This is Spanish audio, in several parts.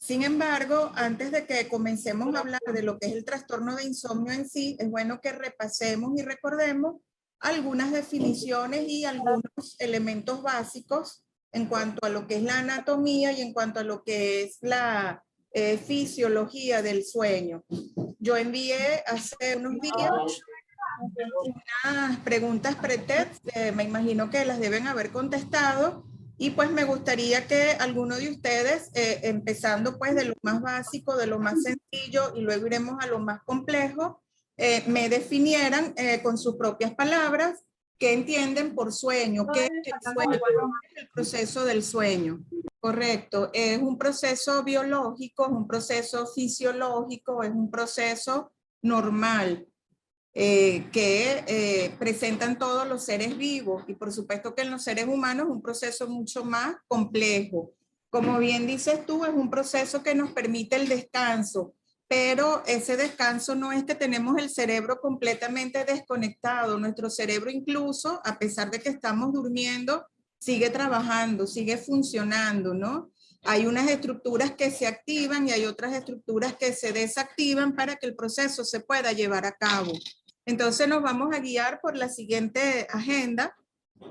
Sin embargo, antes de que comencemos a hablar de lo que es el trastorno de insomnio en sí, es bueno que repasemos y recordemos algunas definiciones y algunos elementos básicos en cuanto a lo que es la anatomía y en cuanto a lo que es la fisiología del sueño. Yo envié hace unos días unas preguntas pre-test, me imagino que las deben haber contestado, y pues me gustaría que alguno de ustedes, empezando pues de lo más básico, de lo más sencillo, y luego iremos a lo más complejo, me definieran con sus propias palabras qué entienden por sueño, qué es el sueño, qué es el proceso del sueño. Correcto, es un proceso biológico, es un proceso fisiológico, es un proceso normal que presentan todos los seres vivos, y por supuesto que en los seres humanos es un proceso mucho más complejo. Como bien dices tú, es un proceso que nos permite el descanso, pero ese descanso no es que tenemos el cerebro completamente desconectado. Nuestro cerebro, incluso a pesar de que estamos durmiendo, sigue trabajando, sigue funcionando, ¿no? Hay unas estructuras que se activan y hay otras estructuras que se desactivan para que el proceso se pueda llevar a cabo. Entonces nos vamos a guiar por la siguiente agenda.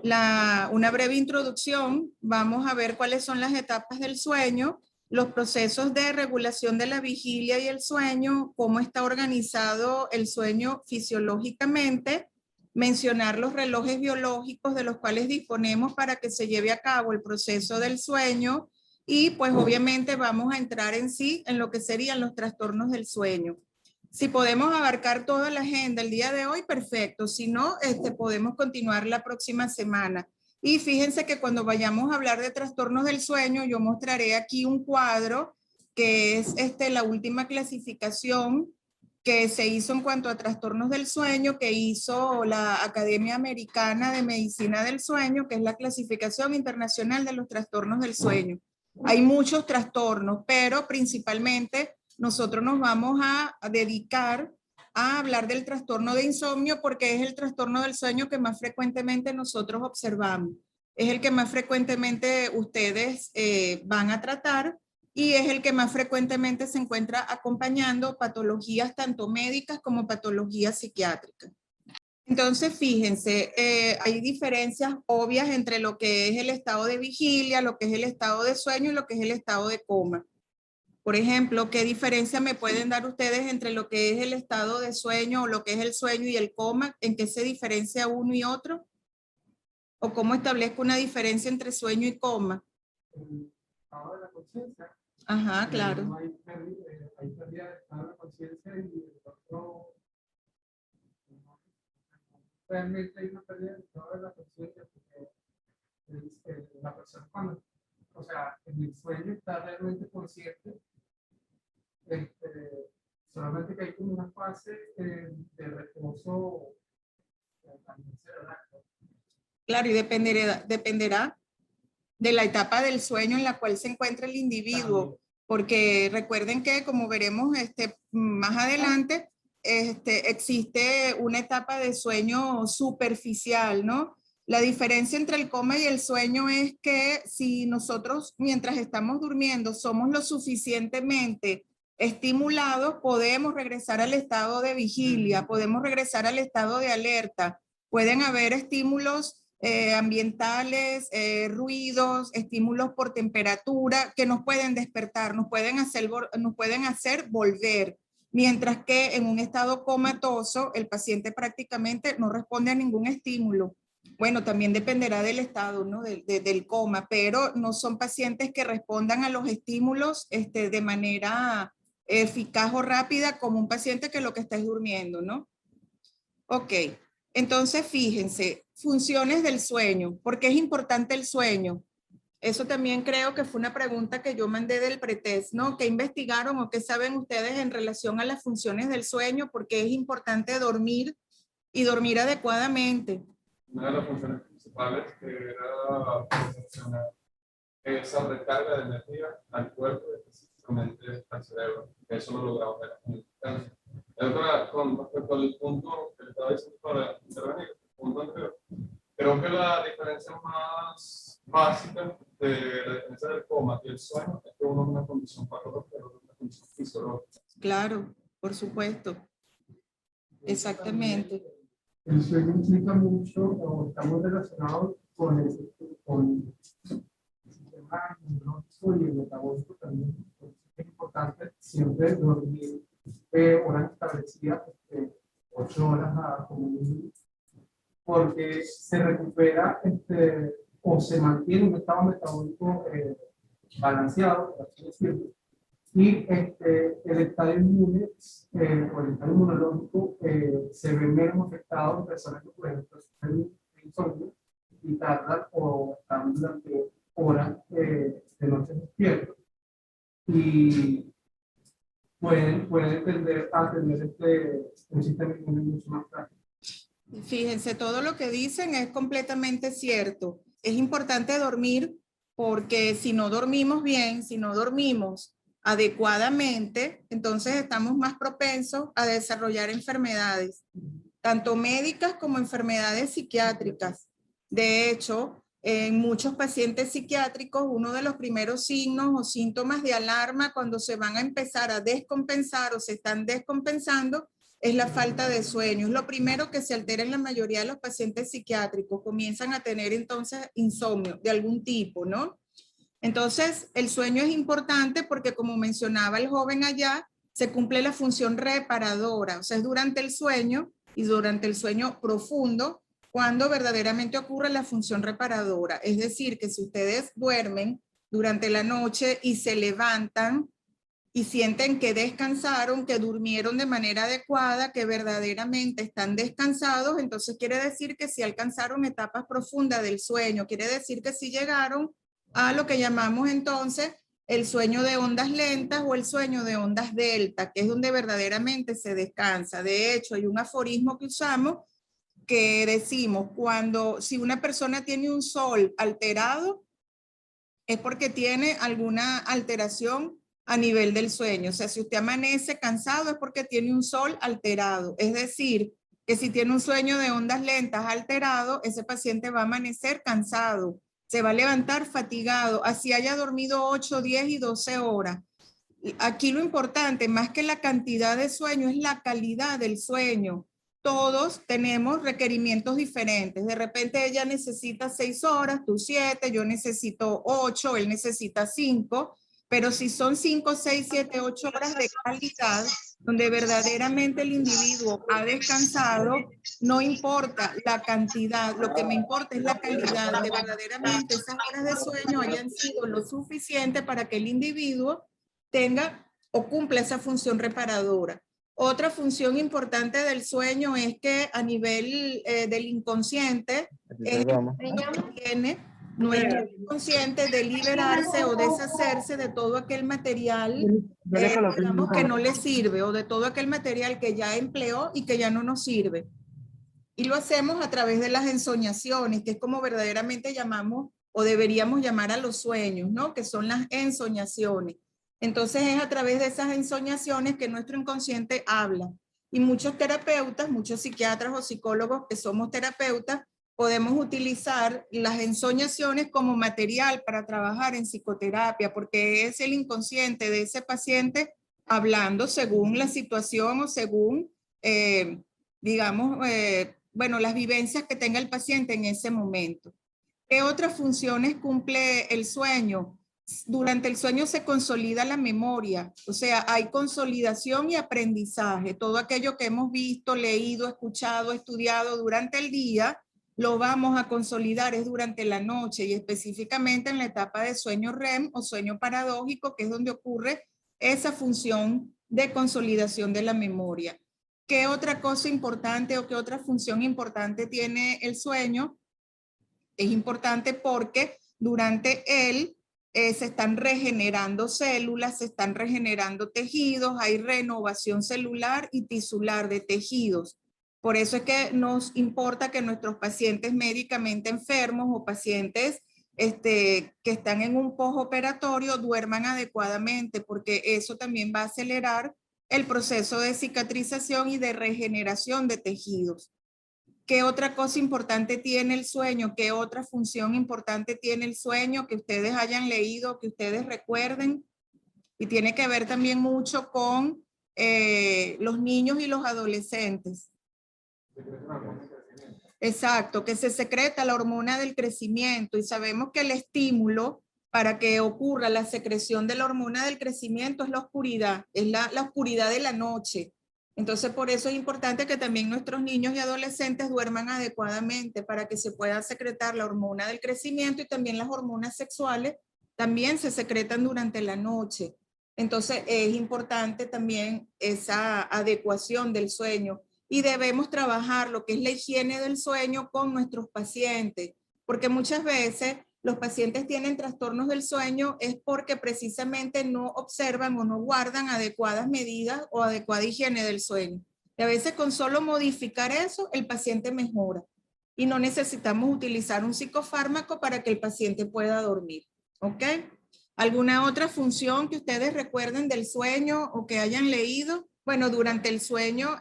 Una breve introducción, vamos a ver cuáles son las etapas del sueño, los procesos de regulación de la vigilia y el sueño, cómo está organizado el sueño fisiológicamente, mencionar los relojes biológicos de los cuales disponemos para que se lleve a cabo el proceso del sueño, y pues obviamente vamos a entrar en sí en lo que serían los trastornos del sueño. Si podemos abarcar toda la agenda el día de hoy, perfecto. Si no, podemos continuar la próxima semana. Y fíjense que cuando vayamos a hablar de trastornos del sueño, yo mostraré aquí un cuadro que es la última clasificación que se hizo en cuanto a trastornos del sueño, que hizo la Academia Americana de Medicina del Sueño, que es la clasificación internacional de los trastornos del sueño. Hay muchos trastornos, pero principalmente nosotros nos vamos a dedicar a hablar del trastorno de insomnio porque es el trastorno del sueño que más frecuentemente nosotros observamos. Es el que más frecuentemente ustedes van a tratar y es el que más frecuentemente se encuentra acompañando patologías tanto médicas como patologías psiquiátricas. Entonces, fíjense, hay diferencias obvias entre lo que es el estado de vigilia, lo que es el estado de sueño y lo que es el estado de coma. Por ejemplo, ¿qué diferencia me pueden dar ustedes entre lo que es el estado de sueño o lo que es el sueño y el coma? ¿En qué se diferencia uno y otro? ¿O cómo establezco una diferencia entre sueño y coma? El estado de la conciencia. Ajá, claro. Hay pérdida del estado de la conciencia y el otro. Realmente hay una pérdida del estado de la conciencia porque la persona cuando, o sea, en el sueño está realmente consciente. Solamente que hay como una fase de reposo también cerebral. Claro, y dependerá de la etapa del sueño en la cual se encuentra el individuo, porque recuerden que, como veremos más adelante, existe una etapa de sueño superficial, ¿no? La diferencia entre el coma y el sueño es que si nosotros, mientras estamos durmiendo, somos lo suficientemente estimulados, podemos regresar al estado de vigilia, podemos regresar al estado de alerta. Pueden haber estímulos ambientales, ruidos, estímulos por temperatura que nos pueden despertar, nos pueden hacer volver. Mientras que en un estado comatoso, el paciente prácticamente no responde a ningún estímulo. Bueno, también dependerá del estado, ¿no? del coma, pero no son pacientes que respondan a los estímulos de manera eficaz o rápida como un paciente que lo que está es durmiendo, ¿no? Ok, entonces fíjense, funciones del sueño. ¿Por qué es importante el sueño? Eso también creo que fue una pregunta que yo mandé del pretest, ¿no? ¿Qué investigaron o qué saben ustedes en relación a las funciones del sueño? Porque es importante dormir y dormir adecuadamente. Una de las funciones principales que era proporcionar esa recarga de energía al cuerpo y específicamente al cerebro. Eso lo logramos en el descanso. Con respecto al punto que estaba diciendo para intervenir, el punto anterior, creo que la diferencia más básica de la defensa del coma y el sueño es que uno es una condición patológica, pero una condición fisiológica. Claro, por supuesto. Exactamente. El sueño implica mucho, o estamos relacionados con el sistema inmunológico y el metabólico también. Es importante siempre dormir horas establecidas, 8 horas como mínimo, porque se recupera o se mantiene un estado metabólico balanceado, por así decirlo. Y el estado inmune o el estado inmunológico se ve menos afectado en personas que, por ejemplo, sufren insomnio y tardan o están durante horas de noche despiertos. Y pueden tender a tener un sistema inmune mucho más frágil. Fíjense, todo lo que dicen es completamente cierto. Es importante dormir porque si no dormimos bien, si no dormimos adecuadamente, entonces estamos más propensos a desarrollar enfermedades, tanto médicas como enfermedades psiquiátricas. De hecho, en muchos pacientes psiquiátricos, uno de los primeros signos o síntomas de alarma cuando se van a empezar a descompensar o se están descompensando es la falta de sueño. Es lo primero que se altera en la mayoría de los pacientes psiquiátricos. Comienzan a tener entonces insomnio de algún tipo, ¿no? Entonces, el sueño es importante porque, como mencionaba el joven allá, se cumple la función reparadora. O sea, es durante el sueño y durante el sueño profundo cuando verdaderamente ocurre la función reparadora. Es decir, que si ustedes duermen durante la noche y se levantan y sienten que descansaron, que durmieron de manera adecuada, que verdaderamente están descansados, entonces quiere decir que sí alcanzaron etapas profundas del sueño, quiere decir que sí llegaron a lo que llamamos entonces el sueño de ondas lentas o el sueño de ondas delta, que es donde verdaderamente se descansa. De hecho, hay un aforismo que usamos que decimos, si una persona tiene un sol alterado, es porque tiene alguna alteración a nivel del sueño. O sea, si usted amanece cansado es porque tiene un sol alterado. Es decir, que si tiene un sueño de ondas lentas alterado, ese paciente va a amanecer cansado, se va a levantar fatigado, así haya dormido 8, 10 y 12 horas. Aquí lo importante, más que la cantidad de sueño, es la calidad del sueño. Todos tenemos requerimientos diferentes. De repente ella necesita 6 horas, tú 7, yo necesito 8, él necesita 5, pero si son 5, 6, 7, 8 horas de calidad, donde verdaderamente el individuo ha descansado, no importa la cantidad, lo que me importa es la calidad, que verdaderamente esas horas de sueño hayan sido lo suficiente para que el individuo tenga o cumpla esa función reparadora. Otra función importante del sueño es que a nivel del inconsciente, tiene nuestro inconsciente de liberarse o deshacerse de todo aquel material digamos, que no le sirve o de todo aquel material que ya empleó y que ya no nos sirve. Y lo hacemos a través de las ensoñaciones, que es como verdaderamente llamamos o deberíamos llamar a los sueños, ¿no? Que son las ensoñaciones. Entonces es a través de esas ensoñaciones que nuestro inconsciente habla. Y muchos terapeutas, muchos psiquiatras o psicólogos que somos terapeutas, podemos utilizar las ensoñaciones como material para trabajar en psicoterapia, porque es el inconsciente de ese paciente hablando según la situación o según, digamos, bueno, las vivencias que tenga el paciente en ese momento. ¿Qué otras funciones cumple el sueño? Durante el sueño se consolida la memoria, o sea, hay consolidación y aprendizaje. Todo aquello que hemos visto, leído, escuchado, estudiado durante el día, lo vamos a consolidar es durante la noche y específicamente en la etapa de sueño REM o sueño paradójico, que es donde ocurre esa función de consolidación de la memoria. ¿Qué otra cosa importante o qué otra función importante tiene el sueño? Es importante porque durante él se están regenerando células, se están regenerando tejidos, hay renovación celular y tisular de tejidos. Por eso es que nos importa que nuestros pacientes médicamente enfermos o pacientes que están en un postoperatorio duerman adecuadamente, porque eso también va a acelerar el proceso de cicatrización y de regeneración de tejidos. ¿Qué otra cosa importante tiene el sueño? ¿Qué otra función importante tiene el sueño que ustedes hayan leído, que ustedes recuerden? Y tiene que ver también mucho con los niños y los adolescentes. Exacto, que se secreta la hormona del crecimiento y sabemos que el estímulo para que ocurra la secreción de la hormona del crecimiento es la oscuridad, es la oscuridad de la noche. Entonces, por eso es importante que también nuestros niños y adolescentes duerman adecuadamente para que se pueda secretar la hormona del crecimiento y también las hormonas sexuales también se secretan durante la noche. Entonces, es importante también esa adecuación del sueño y debemos trabajar lo que es la higiene del sueño con nuestros pacientes, porque muchas veces los pacientes tienen trastornos del sueño es porque precisamente no observan o no guardan adecuadas medidas o adecuada higiene del sueño. Y a veces con solo modificar eso, el paciente mejora. Y no necesitamos utilizar un psicofármaco para que el paciente pueda dormir. ¿Ok? ¿Alguna otra función que ustedes recuerden del sueño o que hayan leído? Bueno, durante el sueño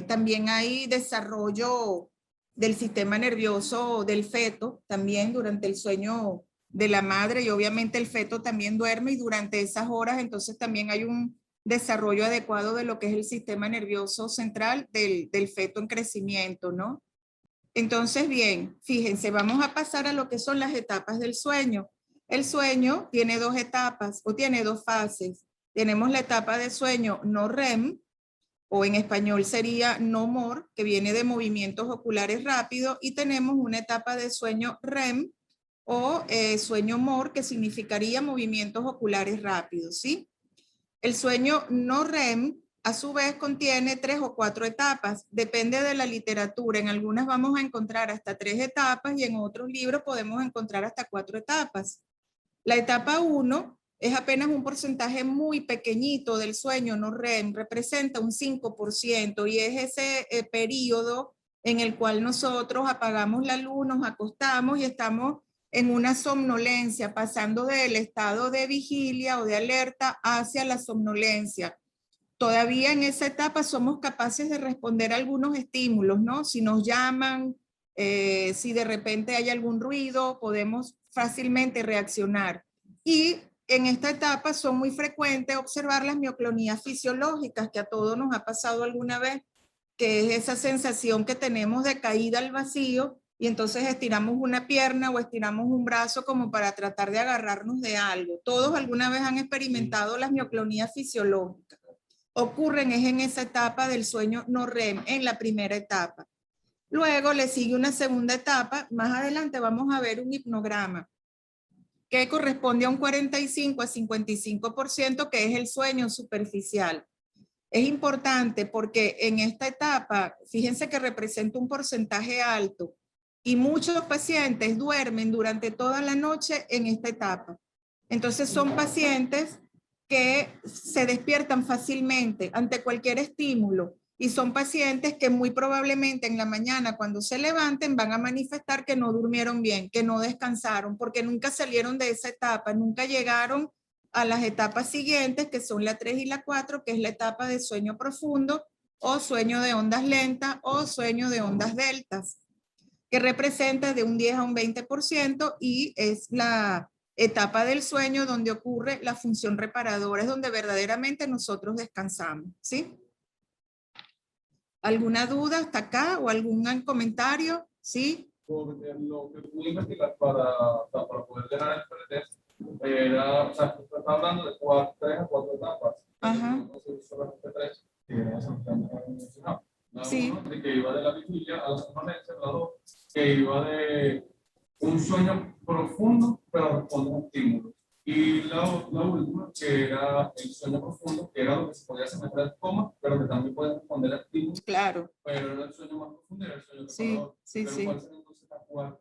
también hay desarrollo del sistema nervioso del feto, también durante el sueño de la madre, y obviamente el feto también duerme y durante esas horas entonces también hay un desarrollo adecuado de lo que es el sistema nervioso central del feto en crecimiento, ¿no? Entonces, bien, fíjense, vamos a pasar a lo que son las etapas del sueño. El sueño tiene dos etapas o tiene dos fases. Tenemos la etapa de sueño no REM, o en español sería no more, que viene de movimientos oculares rápidos, y tenemos una etapa de sueño REM o sueño more, que significaría movimientos oculares rápidos, ¿sí? El sueño no REM a su vez contiene 3 o 4 etapas, depende de la literatura. En algunas vamos a encontrar hasta 3 etapas y en otros libros podemos encontrar hasta 4 etapas. La etapa 1 es apenas un porcentaje muy pequeñito del sueño no REM, representa un 5% y es ese periodo en el cual nosotros apagamos la luz, nos acostamos y estamos en una somnolencia, pasando del estado de vigilia o de alerta hacia la somnolencia. Todavía en esa etapa somos capaces de responder a algunos estímulos, ¿no? Si nos llaman, si de repente hay algún ruido, podemos fácilmente reaccionar. Y en esta etapa son muy frecuentes observar las mioclonías fisiológicas, que a todos nos ha pasado alguna vez, que es esa sensación que tenemos de caída al vacío y entonces estiramos una pierna o estiramos un brazo como para tratar de agarrarnos de algo. Todos alguna vez han experimentado las mioclonías fisiológicas. Ocurren es en esa etapa del sueño no REM, en la primera etapa. Luego le sigue una segunda etapa, más adelante vamos a ver un hipnograma que corresponde a un 45 a 55%, que es el sueño superficial. Es importante porque en esta etapa, fíjense que representa un porcentaje alto y muchos pacientes duermen durante toda la noche en esta etapa. Entonces son pacientes que se despiertan fácilmente ante cualquier estímulo y son pacientes que muy probablemente en la mañana cuando se levanten van a manifestar que no durmieron bien, que no descansaron, porque nunca salieron de esa etapa, nunca llegaron a las etapas siguientes, que son la 3 y la 4, que es la etapa de sueño profundo o sueño de ondas lentas o sueño de ondas deltas, que representa de un 10 a un 20% y es la etapa del sueño donde ocurre la función reparadora, es donde verdaderamente nosotros descansamos, ¿sí? ¿Alguna duda hasta acá o algún comentario? ¿Sí? Porque lo que pude investigar para poder llenar el pretest era, o sea, usted está hablando de 3 o 4 etapas. Ajá. No sé, solamente 3, que ya se han mencionado. Sí. Uno, de que iba de la vigilia a la somnolencia, la 2, que iba de un sueño profundo, pero responde a un estímulo. Y la última, que era el sueño profundo, que era lo que se podía asemejar al coma, pero que también puede responder a estímulos. Claro. Pero era el sueño más profundo, era el sueño reparador. Sí, pero sí. ¿cuál sería entonces la cuarta?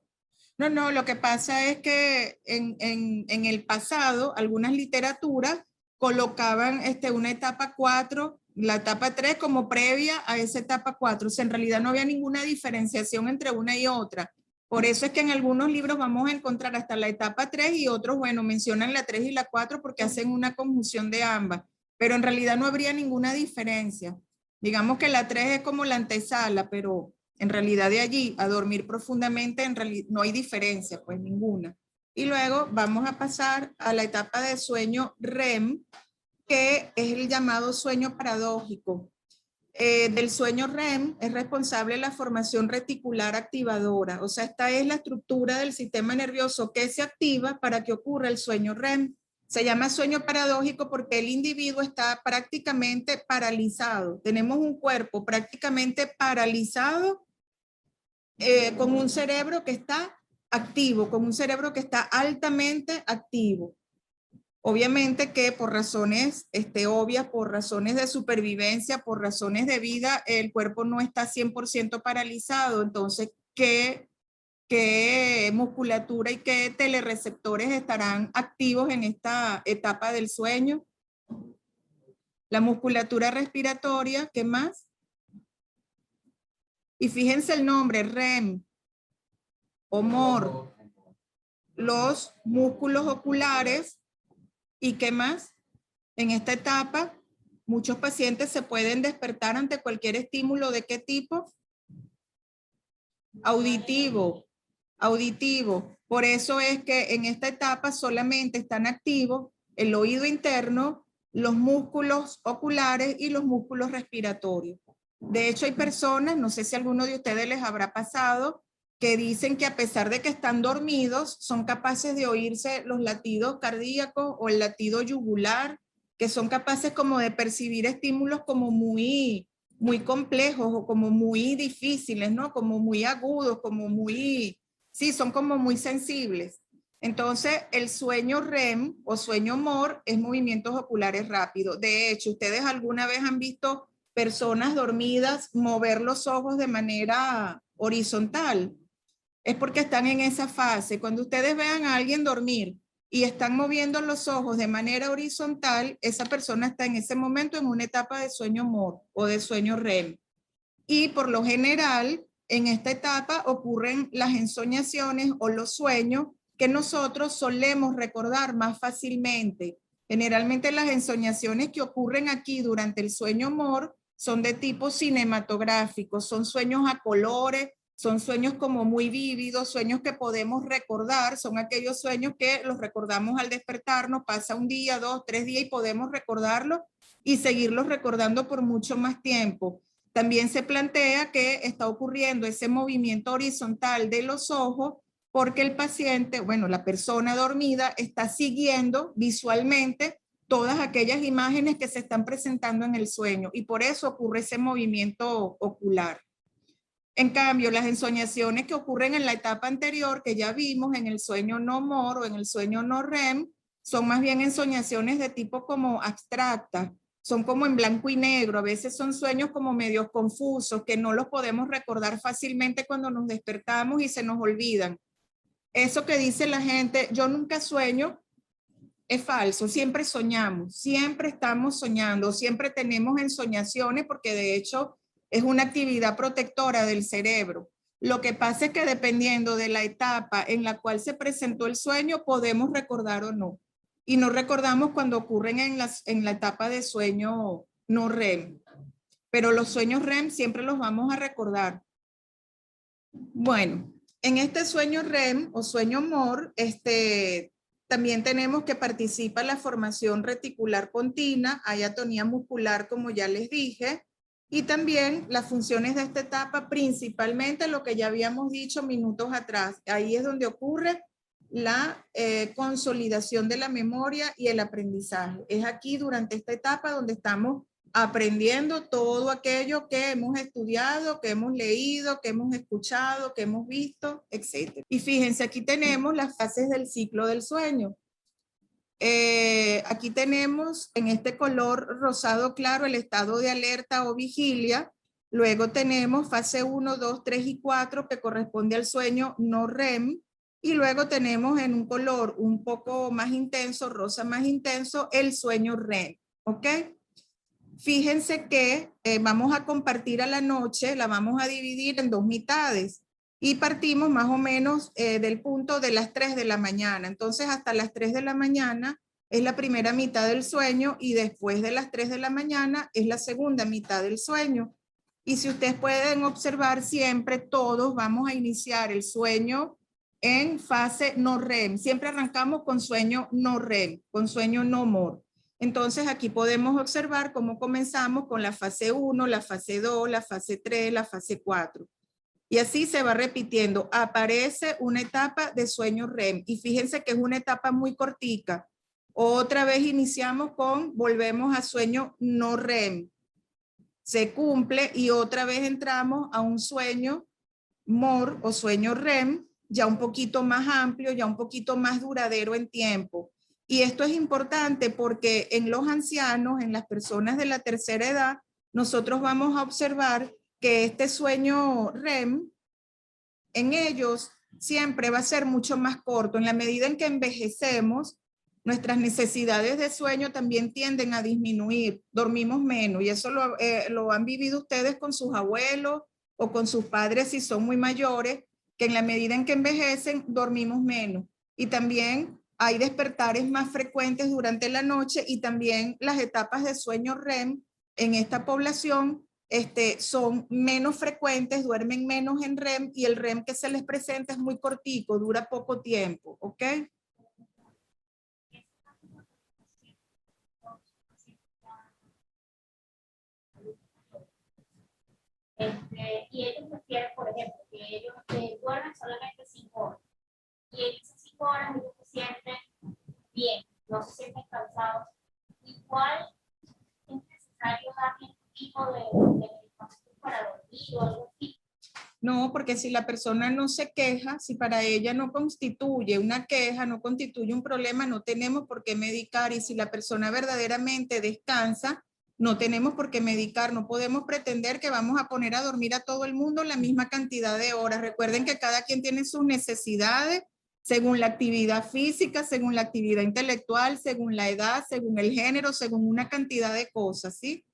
No, lo que pasa es que en el pasado algunas literaturas colocaban una etapa 4, la etapa 3 como previa a esa etapa 4. O sea, en realidad no había ninguna diferenciación entre una y otra. Por eso es que en algunos libros vamos a encontrar hasta la etapa 3 y otros, bueno, mencionan la 3 y la 4 porque hacen una conjunción de ambas. Pero en realidad no habría ninguna diferencia. Digamos que la 3 es como la antesala, pero en realidad de allí a dormir profundamente en realidad no hay diferencia, pues ninguna. Y luego vamos a pasar a la etapa de sueño REM, que es el llamado sueño paradójico. Del sueño REM es responsable la formación reticular activadora, o sea, esta es la estructura del sistema nervioso que se activa para que ocurra el sueño REM. Se llama sueño paradójico porque el individuo está prácticamente paralizado. Tenemos un cuerpo prácticamente paralizado con un cerebro que está activo, con un cerebro que está altamente activo. Obviamente que por razones obvias, por razones de supervivencia, por razones de vida, el cuerpo no está 100% paralizado. Entonces, ¿qué musculatura y qué telereceptores estarán activos en esta etapa del sueño? La musculatura respiratoria, ¿qué más? Y fíjense el nombre, REM o MOR. Los músculos oculares, ¿y qué más? En esta etapa, muchos pacientes se pueden despertar ante cualquier estímulo. ¿De qué tipo? Auditivo. Auditivo. Por eso es que en esta etapa solamente están activos el oído interno, los músculos oculares y los músculos respiratorios. De hecho, hay personas, no sé si a alguno de ustedes les habrá pasado, que dicen que a pesar de que están dormidos, son capaces de oírse los latidos cardíacos o el latido yugular, que son capaces como de percibir estímulos como muy complejos o como muy difíciles, ¿no? Como muy agudos, como muy, sí, son como muy sensibles. Entonces, el sueño REM o sueño MOR es movimientos oculares rápidos. De hecho, ¿ustedes alguna vez han visto personas dormidas mover los ojos de manera horizontal? Es porque están en esa fase. Cuando ustedes vean a alguien dormir y están moviendo los ojos de manera horizontal, esa persona está en ese momento en una etapa de sueño MOR o de sueño REM. Y por lo general, en esta etapa ocurren las ensoñaciones o los sueños que nosotros solemos recordar más fácilmente. Generalmente las ensoñaciones que ocurren aquí durante el sueño MOR son de tipo cinematográfico, son sueños a colores, son sueños como muy vívidos, sueños que podemos recordar, son aquellos sueños que los recordamos al despertarnos, pasa un día, 2, 3 días y podemos recordarlos y seguirlos recordando por mucho más tiempo. También se plantea que está ocurriendo ese movimiento horizontal de los ojos porque el paciente, bueno, la persona dormida está siguiendo visualmente todas aquellas imágenes que se están presentando en el sueño y por eso ocurre ese movimiento ocular. En cambio, las ensoñaciones que ocurren en la etapa anterior, que ya vimos en el sueño no MOR o en el sueño no REM, son más bien ensoñaciones de tipo como abstracta, son como en blanco y negro, a veces son sueños como medios confusos, que no los podemos recordar fácilmente cuando nos despertamos y se nos olvidan. Eso que dice la gente, yo nunca sueño, es falso, siempre soñamos, siempre estamos soñando, siempre tenemos ensoñaciones porque de hecho es una actividad protectora del cerebro. Lo que pasa es que dependiendo de la etapa en la cual se presentó el sueño, podemos recordar o no. Y no recordamos cuando ocurren en la etapa de sueño no REM. Pero los sueños REM siempre los vamos a recordar. Bueno, en este sueño REM o sueño MOR, también tenemos que participa la formación reticular continua, hay atonía muscular como ya les dije, y también las funciones de esta etapa, principalmente lo que ya habíamos dicho minutos atrás. Ahí es donde ocurre la consolidación de la memoria y el aprendizaje. Es aquí durante esta etapa donde estamos aprendiendo todo aquello que hemos estudiado, que hemos leído, que hemos escuchado, que hemos visto, etc. Y fíjense, aquí tenemos las fases del ciclo del sueño. Aquí tenemos en este color rosado claro el estado de alerta o vigilia. Luego tenemos fase 1, 2, 3 y 4 que corresponde al sueño no REM. Y luego tenemos en un color un poco más intenso, rosa más intenso, el sueño REM. ¿Ok? Fíjense que vamos a compartir a la noche, la vamos a dividir en 2 mitades. Y partimos más o menos del punto de las 3 de la mañana. Entonces, hasta las 3 de la mañana es la primera mitad del sueño y después de las 3 de la mañana es la segunda mitad del sueño. Y si ustedes pueden observar, siempre todos vamos a iniciar el sueño en fase no REM. Siempre arrancamos con sueño no REM, con sueño no MOR. Entonces aquí podemos observar cómo comenzamos con la fase 1, la fase 2, la fase 3, la fase 4. Y así se va repitiendo. Aparece una etapa de sueño REM. Y fíjense que es una etapa muy cortica. Otra vez iniciamos volvemos a sueño no REM. Se cumple y otra vez entramos a un sueño MOR o sueño REM, ya un poquito más amplio, ya un poquito más duradero en tiempo. Y esto es importante porque en los ancianos, en las personas de la tercera edad, nosotros vamos a observar que este sueño REM, en ellos siempre va a ser mucho más corto. En la medida en que envejecemos, nuestras necesidades de sueño también tienden a disminuir, dormimos menos, y eso lo han vivido ustedes con sus abuelos o con sus padres si son muy mayores, que en la medida en que envejecen, dormimos menos. Y también hay despertares más frecuentes durante la noche y también las etapas de sueño REM en esta población son menos frecuentes, duermen menos en REM y el REM que se les presenta es muy cortico, dura poco tiempo, ¿ok? Y ellos prefieren, por ejemplo, que ellos duermen solamente 5 horas. Y en esas 5 horas ellos se sienten bien, no se sienten cansados. Igual es necesario darle un tipo de medicación para dormir o algo así. No, porque si la persona no se queja, si para ella no constituye una queja, no constituye un problema, no tenemos por qué medicar. Y si la persona verdaderamente descansa, no tenemos por qué medicar. No podemos pretender que vamos a poner a dormir a todo el mundo la misma cantidad de horas. Recuerden que cada quien tiene sus necesidades según la actividad física, según la actividad intelectual, según la edad, según el género, según una cantidad de cosas, ¿sí?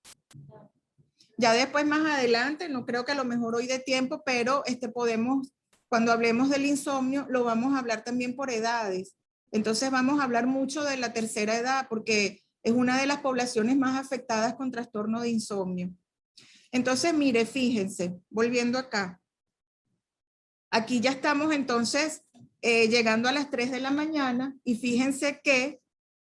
Ya después más adelante, no creo que a lo mejor hoy de tiempo, pero podemos, cuando hablemos del insomnio, lo vamos a hablar también por edades. Entonces vamos a hablar mucho de la tercera edad porque es una de las poblaciones más afectadas con trastorno de insomnio. Entonces, mire, fíjense, volviendo acá. Aquí ya estamos entonces llegando a las 3 de la mañana y fíjense que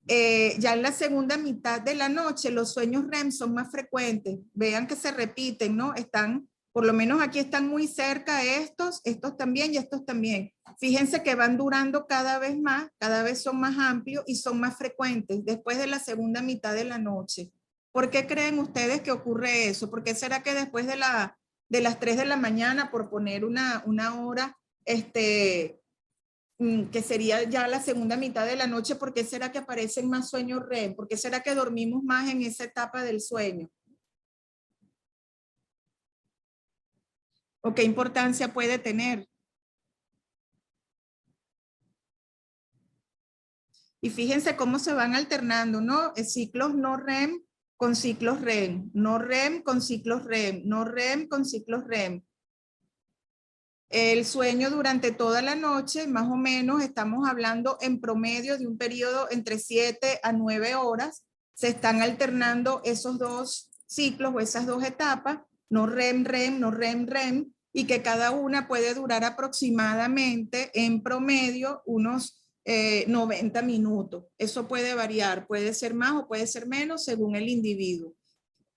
ya en la segunda mitad de la noche los sueños REM son más frecuentes. Vean que se repiten, ¿no? Están, por lo menos aquí están muy cerca estos también y estos también. Fíjense que van durando cada vez más, cada vez son más amplios y son más frecuentes después de la segunda mitad de la noche. ¿Por qué creen ustedes que ocurre eso? ¿Por qué será que después de las 3 de la mañana, por poner una hora, que sería ya la segunda mitad de la noche, ¿por qué será que aparecen más sueños REM? ¿Por qué será que dormimos más en esa etapa del sueño? ¿O qué importancia puede tener? Y fíjense cómo se van alternando, ¿no? Ciclos no REM con ciclos REM, no REM con ciclos REM, no REM con ciclos REM. El sueño durante toda la noche, más o menos, estamos hablando en promedio de un periodo entre 7 a 9 horas. Se están alternando esos dos ciclos o esas dos etapas, no REM, REM, no REM, REM, y que cada una puede durar aproximadamente en promedio unos 90 minutos. Eso puede variar, puede ser más o puede ser menos según el individuo.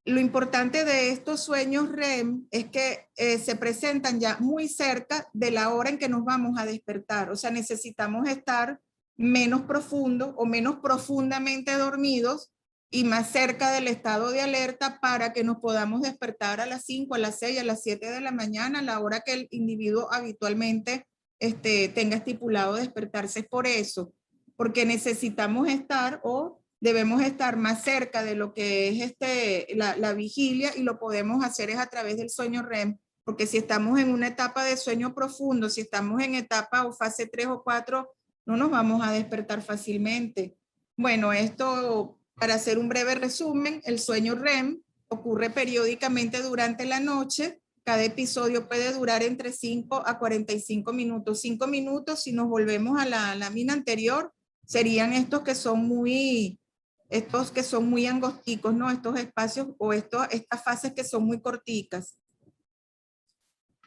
Lo importante de estos sueños REM es que se presentan ya muy cerca de la hora en que nos vamos a despertar. O sea, necesitamos estar menos profundo o menos profundamente dormidos y más cerca del estado de alerta para que nos podamos despertar a las 5, a las 6, a las 7 de la mañana, a la hora que el individuo habitualmente tenga estipulado despertarse. Por eso, porque necesitamos estar debemos estar más cerca de lo que es la vigilia y lo podemos hacer es a través del sueño REM, porque si estamos en una etapa de sueño profundo, si estamos en etapa o fase 3 o 4, no nos vamos a despertar fácilmente. Bueno, esto para hacer un breve resumen, el sueño REM ocurre periódicamente durante la noche. Cada episodio puede durar entre 5 a 45 minutos. 5 minutos, si nos volvemos a la lámina anterior, serían estos que son muy angosticos, ¿no? Estos espacios o estas fases que son muy corticas.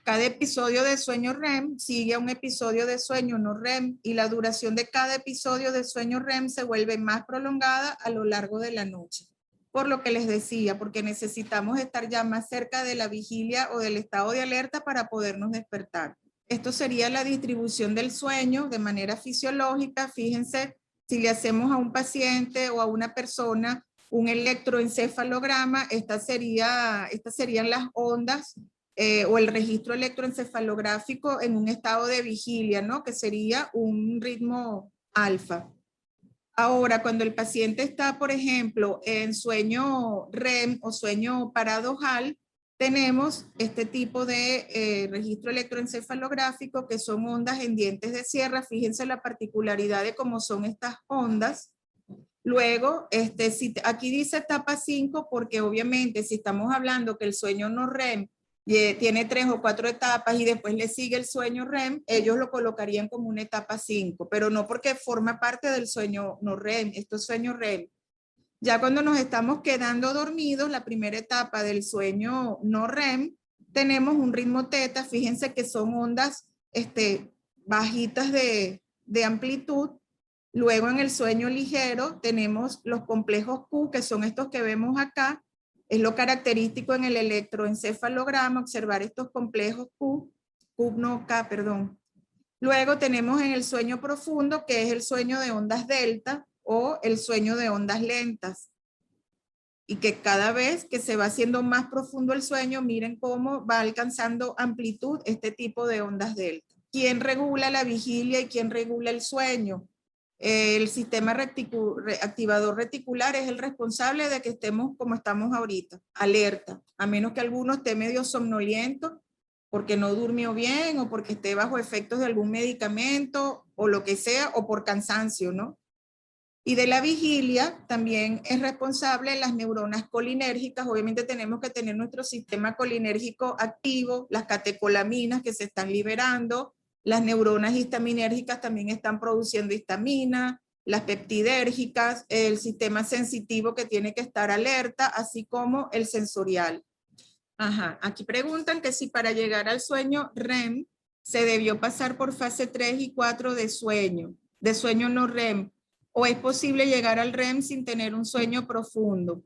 Cada episodio de sueño REM sigue a un episodio de sueño no REM y la duración de cada episodio de sueño REM se vuelve más prolongada a lo largo de la noche. Por lo que les decía, porque necesitamos estar ya más cerca de la vigilia o del estado de alerta para podernos despertar. Esto sería la distribución del sueño de manera fisiológica. Fíjense, si le hacemos a un paciente o a una persona un electroencefalograma, estas serían las ondas o el registro electroencefalográfico en un estado de vigilia, ¿no? Que sería un ritmo alfa. Ahora, cuando el paciente está, por ejemplo, en sueño REM o sueño paradojal, tenemos este tipo de registro electroencefalográfico que son ondas en dientes de sierra. Fíjense la particularidad de cómo son estas ondas. Luego, aquí dice etapa 5 porque obviamente si estamos hablando que el sueño no REM tiene 3 o 4 etapas y después le sigue el sueño REM, ellos lo colocarían como una etapa 5, pero no porque forma parte del sueño no REM, esto es sueño REM. Ya cuando nos estamos quedando dormidos, la primera etapa del sueño no REM, tenemos un ritmo teta, fíjense que son ondas bajitas de amplitud. Luego en el sueño ligero tenemos los complejos Q, que son estos que vemos acá. Es lo característico en el electroencefalograma, observar estos complejos Q, perdón. Luego tenemos en el sueño profundo, que es el sueño de ondas delta o el sueño de ondas lentas. Y que cada vez que se va haciendo más profundo el sueño, miren cómo va alcanzando amplitud este tipo de ondas delta. ¿Quién regula la vigilia y quién regula el sueño? El sistema activador reticular es el responsable de que estemos como estamos ahorita, alerta, a menos que alguno esté medio somnoliento porque no durmió bien o porque esté bajo efectos de algún medicamento o lo que sea, o por cansancio, ¿no? Y de la vigilia también es responsable las neuronas colinérgicas. Obviamente tenemos que tener nuestro sistema colinérgico activo, las catecolaminas que se están liberando, las neuronas histaminérgicas también están produciendo histamina, las peptidérgicas, el sistema sensitivo que tiene que estar alerta, así como el sensorial. Ajá, aquí preguntan que si para llegar al sueño REM se debió pasar por fase 3 y 4 de sueño no REM, o es posible llegar al REM sin tener un sueño profundo.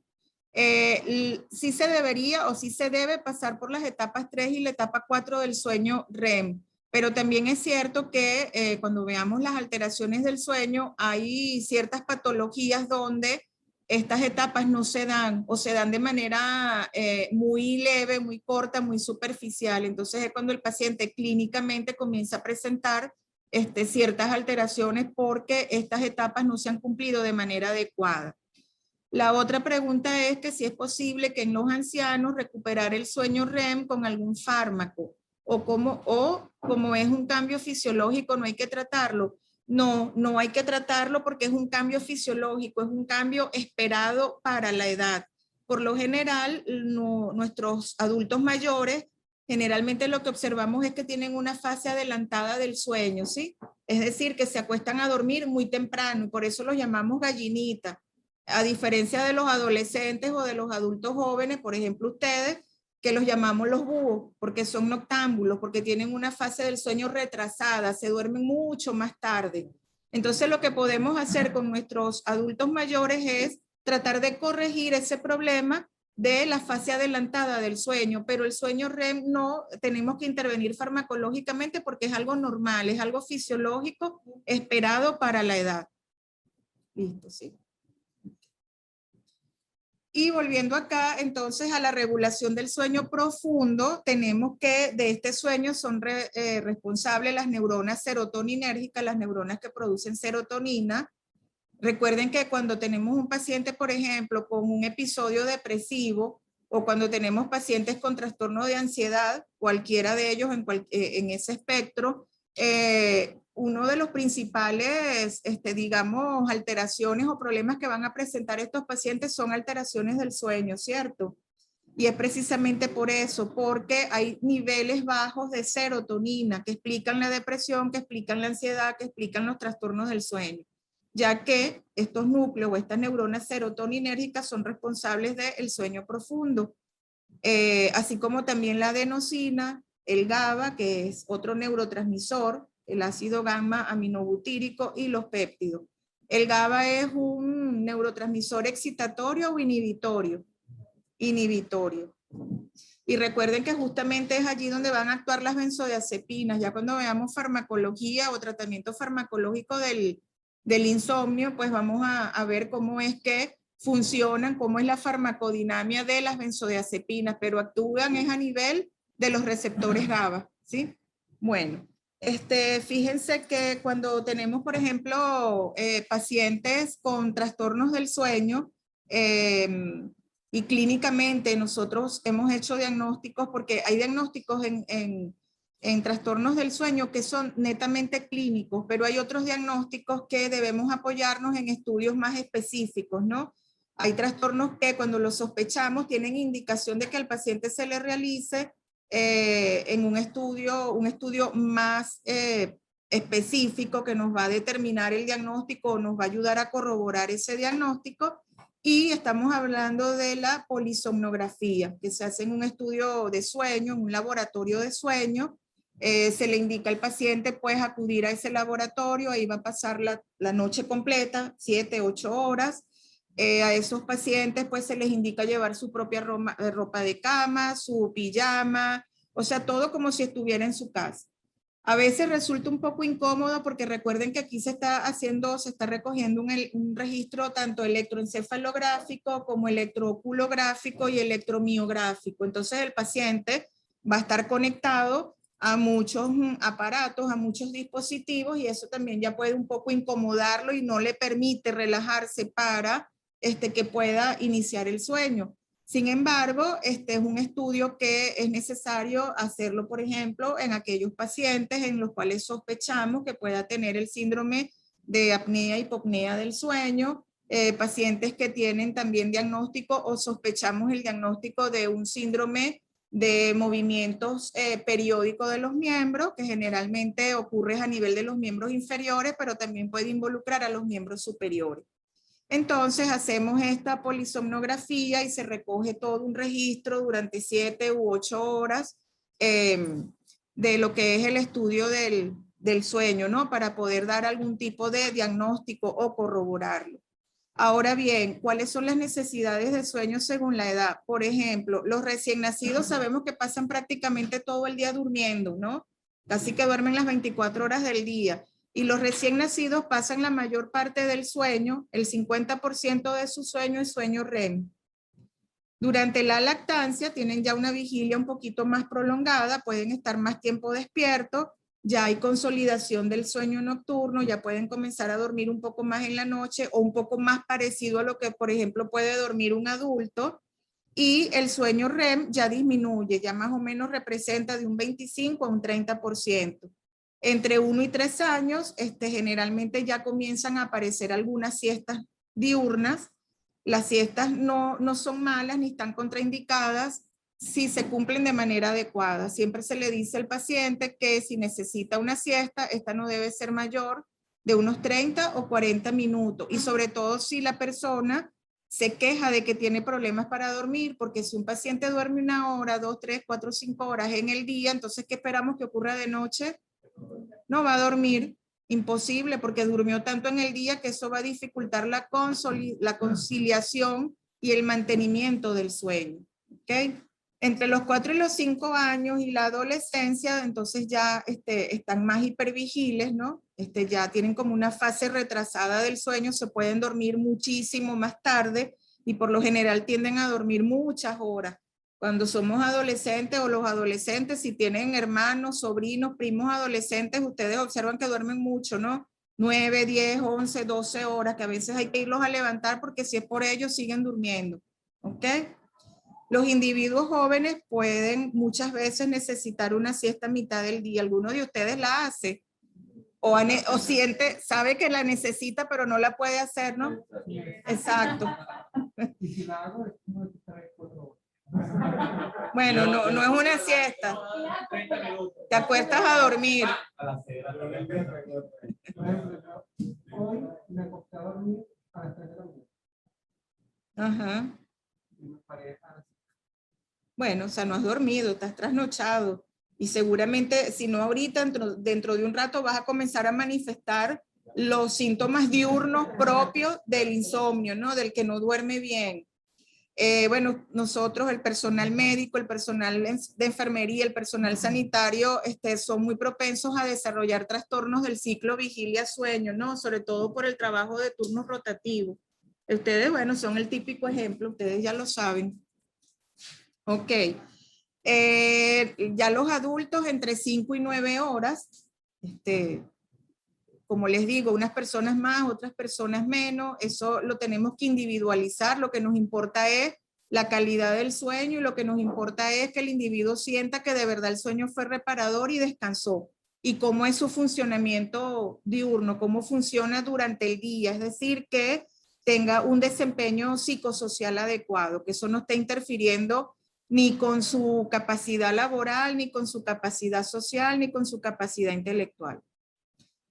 Sí se debería o sí se debe pasar por las etapas 3 y la etapa 4 del sueño REM. Pero también es cierto que cuando veamos las alteraciones del sueño, hay ciertas patologías donde estas etapas no se dan o se dan de manera muy leve, muy corta, muy superficial. Entonces es cuando el paciente clínicamente comienza a presentar ciertas alteraciones porque estas etapas no se han cumplido de manera adecuada. La otra pregunta es que si es posible que en los ancianos recuperar el sueño REM con algún fármaco o como es un cambio fisiológico no hay que tratarlo. No, no hay que tratarlo porque es un cambio fisiológico, es un cambio esperado para la edad. Por lo general, nuestros adultos mayores, generalmente lo que observamos es que tienen una fase adelantada del sueño, ¿sí? Es decir, que se acuestan a dormir muy temprano y por eso los llamamos gallinita. A diferencia de los adolescentes o de los adultos jóvenes, por ejemplo ustedes, que los llamamos los búhos, porque son noctámbulos, porque tienen una fase del sueño retrasada, se duermen mucho más tarde. Entonces lo que podemos hacer con nuestros adultos mayores es tratar de corregir ese problema de la fase adelantada del sueño, pero el sueño REM no tenemos que intervenir farmacológicamente porque es algo normal, es algo fisiológico esperado para la edad. Listo, sí. Y volviendo acá, entonces, a la regulación del sueño profundo, tenemos que de este sueño son responsables las neuronas serotoninérgicas, las neuronas que producen serotonina. Recuerden que cuando tenemos un paciente, por ejemplo, con un episodio depresivo, o cuando tenemos pacientes con trastorno de ansiedad, cualquiera de ellos en ese espectro, uno de los principales, digamos, alteraciones o problemas que van a presentar estos pacientes son alteraciones del sueño, ¿cierto? Y es precisamente por eso, porque hay niveles bajos de serotonina que explican la depresión, que explican la ansiedad, que explican los trastornos del sueño. ya que estos núcleos o estas neuronas serotoninérgicas son responsables del sueño profundo, así como también la adenosina, el GABA, que es otro neurotransmisor, el ácido gamma aminobutírico y los péptidos. El GABA es un neurotransmisor excitatorio o inhibitorio. Inhibitorio. Y recuerden que justamente es allí donde van a actuar las benzodiazepinas. Ya cuando veamos farmacología o tratamiento farmacológico del insomnio, pues vamos a ver cómo es que funcionan, cómo es la farmacodinamia de las benzodiazepinas, pero actúan es a nivel de los receptores GABA, ¿sí? Bueno, fíjense que cuando tenemos, por ejemplo, pacientes con trastornos del sueño, y clínicamente nosotros hemos hecho diagnósticos, porque hay diagnósticos en trastornos del sueño que son netamente clínicos, pero hay otros diagnósticos que debemos apoyarnos en estudios más específicos, ¿no? Hay trastornos que cuando los sospechamos tienen indicación de que al paciente se le realice en un estudio más específico que nos va a determinar el diagnóstico o nos va a ayudar a corroborar ese diagnóstico. Y estamos hablando de la polisomnografía, que se hace en un estudio de sueño, en un laboratorio de sueño. Se le indica al paciente pues acudir a ese laboratorio, ahí va a pasar la noche completa, 7, 8 horas. A esos pacientes pues se les indica llevar su propia ropa de cama, su pijama, o sea, todo como si estuviera en su casa. A veces resulta un poco incómodo porque recuerden que aquí se está recogiendo un registro tanto electroencefalográfico como electrooculográfico y electromiográfico. Entonces el paciente va a estar conectado a muchos aparatos, a muchos dispositivos, y eso también ya puede un poco incomodarlo y no le permite relajarse para que pueda iniciar el sueño. Sin embargo, este es un estudio que es necesario hacerlo, por ejemplo, en aquellos pacientes en los cuales sospechamos que pueda tener el síndrome de apnea, hipopnea del sueño, pacientes que tienen también diagnóstico o sospechamos el diagnóstico de un síndrome de movimientos periódicos de los miembros, que generalmente ocurre a nivel de los miembros inferiores, pero también puede involucrar a los miembros superiores. Entonces hacemos esta polisomnografía y se recoge todo un registro durante 7 u 8 horas de lo que es el estudio del sueño, ¿no? Para poder dar algún tipo de diagnóstico o corroborarlo. Ahora bien, ¿cuáles son las necesidades de sueño según la edad? Por ejemplo, los recién nacidos sabemos que pasan prácticamente todo el día durmiendo, ¿no? Casi que duermen las 24 horas del día. Y los recién nacidos pasan la mayor parte del sueño, el 50% de su sueño es sueño REM. Durante la lactancia tienen ya una vigilia un poquito más prolongada, pueden estar más tiempo despiertos, ya hay consolidación del sueño nocturno, ya pueden comenzar a dormir un poco más en la noche o un poco más parecido a lo que, por ejemplo, puede dormir un adulto. Y el sueño REM ya disminuye, ya más o menos representa de un 25 a un 30%. Entre 1 y 3 años, generalmente ya comienzan a aparecer algunas siestas diurnas. Las siestas no son malas ni están contraindicadas si se cumplen de manera adecuada. Siempre se le dice al paciente que si necesita una siesta, esta no debe ser mayor de unos 30 o 40 minutos. Y sobre todo si la persona se queja de que tiene problemas para dormir, porque si un paciente duerme 1 hora, 2, 3, 4, 5 horas en el día, entonces ¿qué esperamos que ocurra de noche? No va a dormir, imposible, porque durmió tanto en el día que eso va a dificultar la conciliación y el mantenimiento del sueño. ¿Okay? Entre los 4 y los 5 años y la adolescencia, entonces ya están más hipervigiles, ¿no? Ya tienen como una fase retrasada del sueño, se pueden dormir muchísimo más tarde y por lo general tienden a dormir muchas horas. Cuando somos adolescentes o los adolescentes, si tienen hermanos, sobrinos, primos adolescentes, ustedes observan que duermen mucho, ¿no? 9, 10, 11, 12 horas, que a veces hay que irlos a levantar porque si es por ellos siguen durmiendo. ¿Ok? Los individuos jóvenes pueden muchas veces necesitar una siesta a mitad del día. ¿Alguno de ustedes la hace? O siente, sabe que la necesita, pero no la puede hacer, ¿no? Exacto. Y si la hago, es como de 3, 4 horas. Bueno, no es una siesta. Te acuestas a dormir. Por ejemplo, hoy me acosté Ajá. Y mi pareja, Bueno, o sea, no has dormido, estás trasnochado. Y seguramente, si no ahorita, dentro de un rato vas a comenzar a manifestar los síntomas diurnos propios del insomnio, ¿no? Del que no duerme bien. Bueno, nosotros, el personal médico, el personal de enfermería, el personal sanitario, son muy propensos a desarrollar trastornos del ciclo vigilia-sueño, ¿no? Sobre todo por el trabajo de turnos rotativos. Ustedes, bueno, son el típico ejemplo, ustedes ya lo saben. Ok. Ya los adultos entre 5 y 9 horas, como les digo, unas personas más, otras personas menos, eso lo tenemos que individualizar, lo que nos importa es la calidad del sueño y lo que nos importa es que el individuo sienta que de verdad el sueño fue reparador y descansó. Y cómo es su funcionamiento diurno, cómo funciona durante el día, es decir, que tenga un desempeño psicosocial adecuado, que eso no esté interfiriendo ni con su capacidad laboral, ni con su capacidad social, ni con su capacidad intelectual.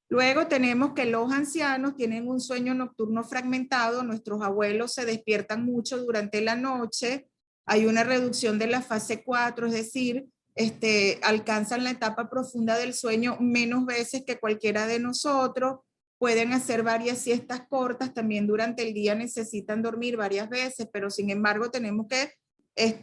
Luego tenemos que los ancianos tienen un sueño nocturno fragmentado, nuestros abuelos se despiertan mucho durante la noche, hay una reducción de la fase 4, es decir, alcanzan la etapa profunda del sueño menos veces que cualquiera de nosotros, pueden hacer varias siestas cortas, también durante el día necesitan dormir varias veces, pero sin embargo tenemos que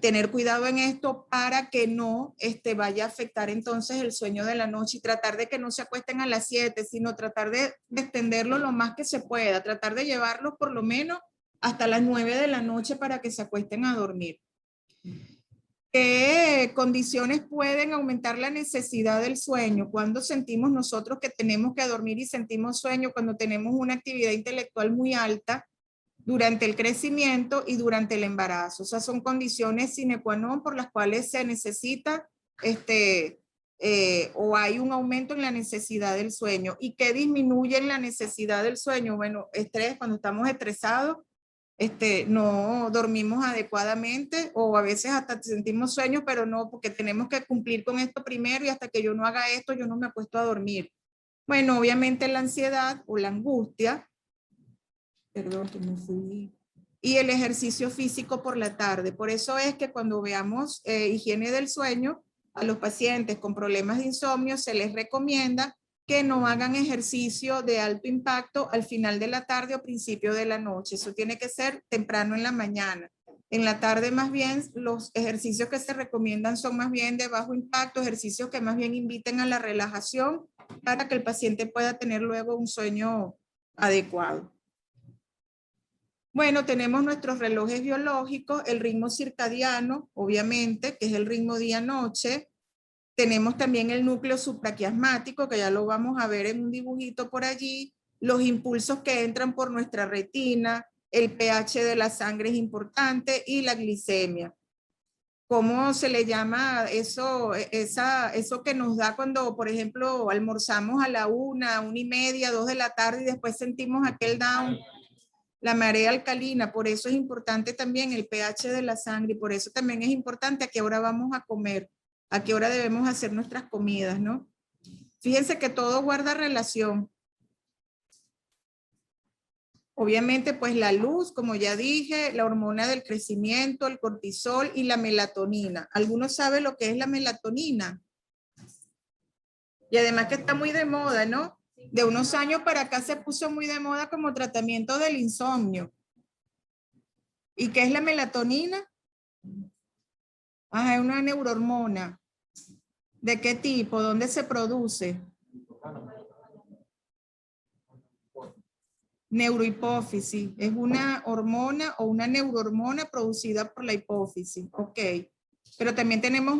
tener cuidado en esto para que no vaya a afectar entonces el sueño de la noche y tratar de que no se acuesten a las 7, sino tratar de extenderlo lo más que se pueda, tratar de llevarlos por lo menos hasta las 9 de la noche para que se acuesten a dormir. ¿Qué condiciones pueden aumentar la necesidad del sueño? Cuando sentimos nosotros que tenemos que dormir y sentimos sueño, cuando tenemos una actividad intelectual muy alta, durante el crecimiento y durante el embarazo. O sea, son condiciones sine qua non por las cuales se necesita o hay un aumento en la necesidad del sueño. ¿Y qué disminuye en la necesidad del sueño? Bueno, estrés, cuando estamos estresados, no dormimos adecuadamente o a veces hasta sentimos sueño, pero no, porque tenemos que cumplir con esto primero y hasta que yo no haga esto, yo no me acuesto a dormir. Bueno, obviamente la ansiedad o la angustia, perdón, que me fui. Y el ejercicio físico por la tarde. Por eso es que cuando veamos higiene del sueño, a los pacientes con problemas de insomnio se les recomienda que no hagan ejercicio de alto impacto al final de la tarde o principio de la noche. Eso tiene que ser temprano en la mañana. En la tarde más bien los ejercicios que se recomiendan son más bien de bajo impacto, ejercicios que más bien inviten a la relajación para que el paciente pueda tener luego un sueño adecuado. Bueno, tenemos nuestros relojes biológicos, el ritmo circadiano, obviamente, que es el ritmo día-noche. Tenemos también el núcleo supraquiasmático, que ya lo vamos a ver en un dibujito por allí. Los impulsos que entran por nuestra retina, el pH de la sangre es importante y la glicemia. ¿Cómo se le llama eso que nos da cuando, por ejemplo, almorzamos a la 1:30, 2 de la tarde y después sentimos aquel down? La marea alcalina, por eso es importante también el pH de la sangre y por eso también es importante a qué hora vamos a comer, a qué hora debemos hacer nuestras comidas, ¿no? Fíjense que todo guarda relación. Obviamente, pues la luz, como ya dije, la hormona del crecimiento, el cortisol y la melatonina. ¿Alguno sabe lo que es la melatonina? Y además que está muy de moda, ¿no? De unos años para acá se puso muy de moda como tratamiento del insomnio. ¿Y qué es la melatonina? Es una neurohormona. ¿De qué tipo? ¿Dónde se produce? Neurohipófisis. Es una hormona o una neurohormona producida por la hipófisis. Ok. Pero también tenemos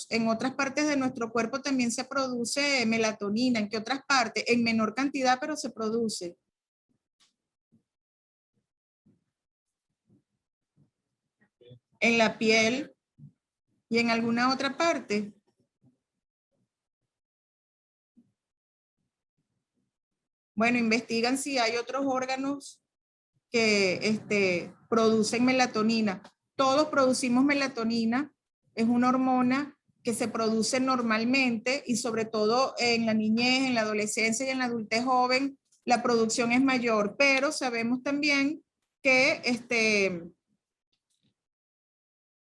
en otras partes de nuestro cuerpo también se produce melatonina. ¿En qué otras partes? En menor cantidad, pero se produce. En la piel y en alguna otra parte. Bueno, investigan si hay otros órganos que producen melatonina. Todos producimos melatonina, es una hormona que se produce normalmente y sobre todo en la niñez, en la adolescencia y en la adultez joven, la producción es mayor, pero sabemos también que